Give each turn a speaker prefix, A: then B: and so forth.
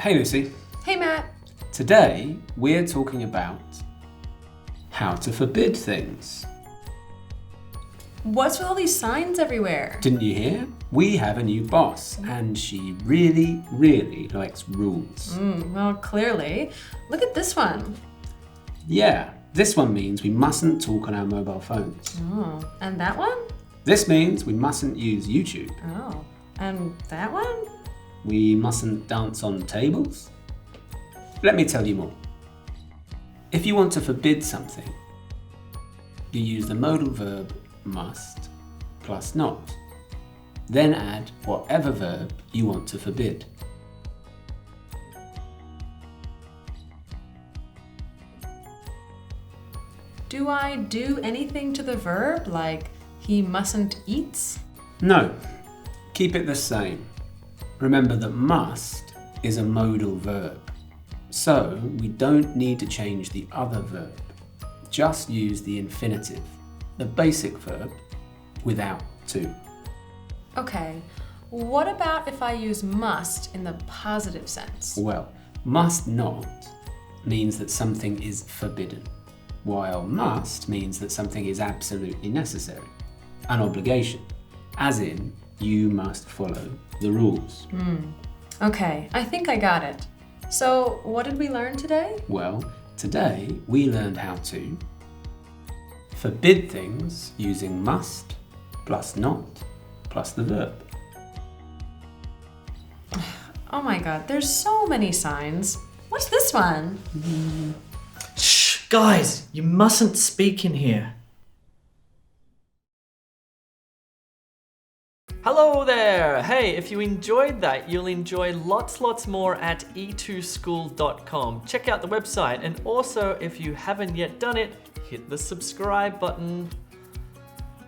A: Hey Lucy.
B: Hey Matt.
A: Today we're talking about how to forbid things.
B: What's with all these signs everywhere?
A: Didn't you hear? We have a new boss and she really, really likes rules.
B: Well, clearly. Look at this one.
A: Yeah, this one means we mustn't talk on our mobile phones.
B: Oh, and that one?
A: This means we mustn't use YouTube.
B: Oh, and that one?
A: We mustn't dance on tables. Let me tell you more. If you want to forbid something, you use the modal verb must plus not. Then add whatever verb you want to forbid.
B: Do I do anything to the verb, like he mustn't eats?
A: No, keep it the same. Remember that must is a modal verb, so we don't need to change the other verb. Just use the infinitive, the basic verb, without to.
B: Okay, what about if I use must in the positive sense?
A: Well, must not means that something is forbidden, while must means that something is absolutely necessary, an obligation, as in you must follow the rules.
B: Okay, I think I got it. So, what did we learn today?
A: Well, today we learned how to forbid things using must plus not plus the verb.
B: Oh my god, there's so many signs. What's this one?
C: Shh, guys, you mustn't speak in here. Hello there! Hey, if you enjoyed that, you'll enjoy lots more at e2school.com. Check out the website, and also if you haven't yet done it, hit the subscribe button.